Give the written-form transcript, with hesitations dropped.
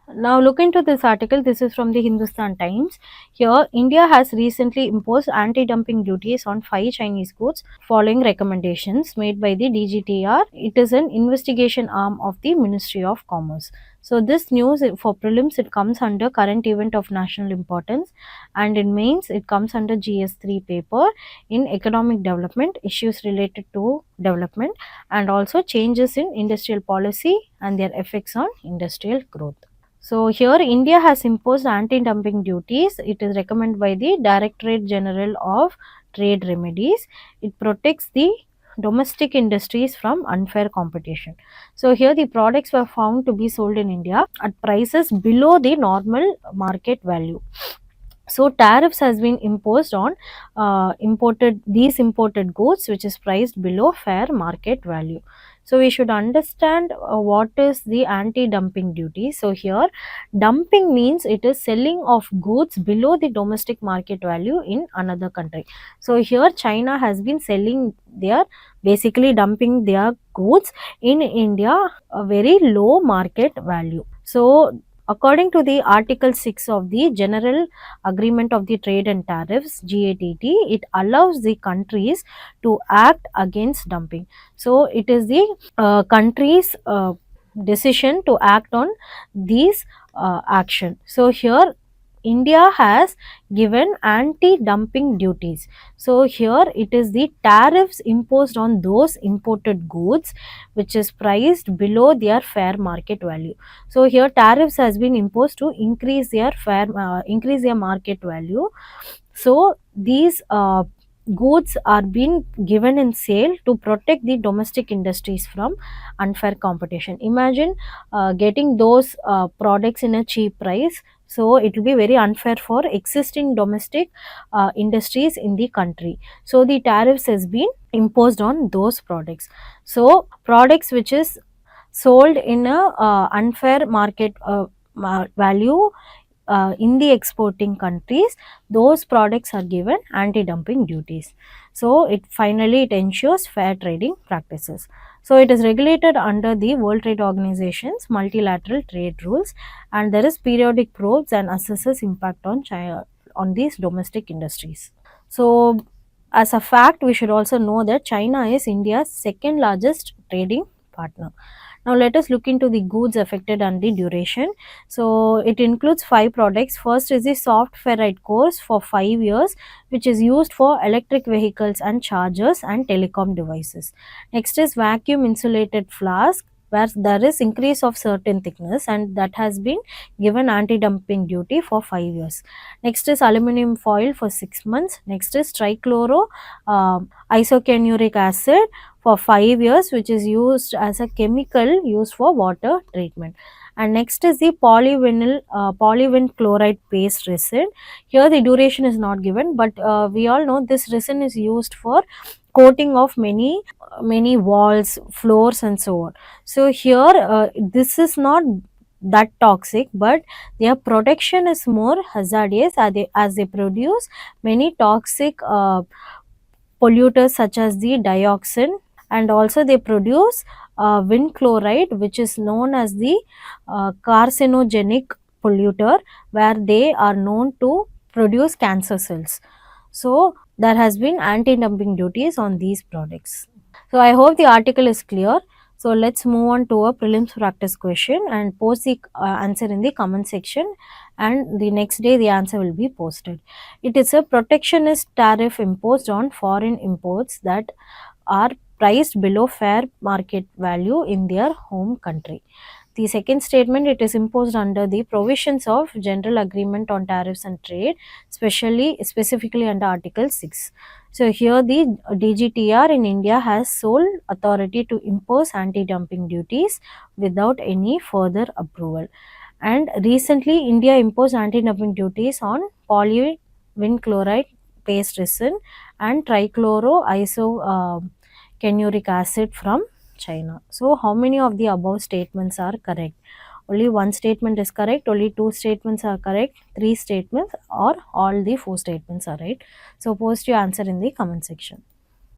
Now look into this article. This is from the Hindustan Times. Here, India has recently imposed anti-dumping duties on 5 Chinese goods following recommendations made by the DGTR. It is an investigation arm of the Ministry of Commerce. So this news for prelims, it comes under current event of national importance, and in mains it comes under GS3 paper in economic development, issues related to development, and also changes in industrial policy and their effects on industrial growth. So here India has imposed anti-dumping duties. It is recommended by the Directorate General of Trade Remedies. It protects the domestic industries from unfair competition. So here the products were found to be sold in India at prices below the normal market value. So tariffs has been imposed on imported goods which is priced below fair market value. So we should understand what is the anti-dumping duty. So here dumping means it is selling of goods below the domestic market value in another country. So here China has been selling their, basically dumping their goods in India a very low market value. So according to the Article 6 of the General Agreement of the Trade and Tariffs GATT, it allows the countries to act against dumping. So it is the country's decision to act on these action. So here India has given anti-dumping duties. So here it is the tariffs imposed on those imported goods which is priced below their fair market value. So here tariffs has been imposed to increase their market value. So these goods are being given in sale to protect the domestic industries from unfair competition. Imagine getting those products in a cheap price. So it will be very unfair for existing domestic industries in the country. So the tariffs has been imposed on those products. So products which is sold in a unfair market value in the exporting countries, those products are given anti-dumping duties. So it ensures fair trading practices. So it is regulated under the World Trade Organization's multilateral trade rules, and there is periodic probes and assesses impact on China, on these domestic industries. So as a fact, we should also know that China is India's second largest trading partner. Now let us look into the goods affected and the duration. So it includes 5 products. First is the soft ferrite cores for 5 years, which is used for electric vehicles and chargers and telecom devices. Next is vacuum insulated flask, where there is increase of certain thickness, and that has been given anti-dumping duty for 5 years. Next is aluminum foil for 6 months. Next is trichloro isocyanuric acid for 5 years, which is used as a chemical used for water treatment. And next is the polyvinyl chloride paste resin. Here the duration is not given, but we all know this resin is used for coating of many walls, floors and so on. So here this is not that toxic, but their production is more hazardous as they produce many toxic polluters such as the dioxin, and also they produce wind chloride, which is known as the carcinogenic polluter, where they are known to produce cancer cells. So there has been anti-dumping duties on these products. So I hope the article is clear. So let's move on to a prelims practice question and post the answer in the comment section, and the next day the answer will be posted. It is a protectionist tariff imposed on foreign imports that are priced below fair market value in their home country. The second statement, it is imposed under the provisions of General Agreement on Tariffs and Trade, specifically under Article 6. So here the DGTR in India has sole authority to impose anti-dumping duties without any further approval. And recently India imposed anti-dumping duties on polyvinyl chloride paste resin and trichloro isocyanuric acid from China. So how many of the above statements are correct? Only one statement is correct, only 2 statements are correct, 3 statements, or all the 4 statements are right. So post your answer in the comment section.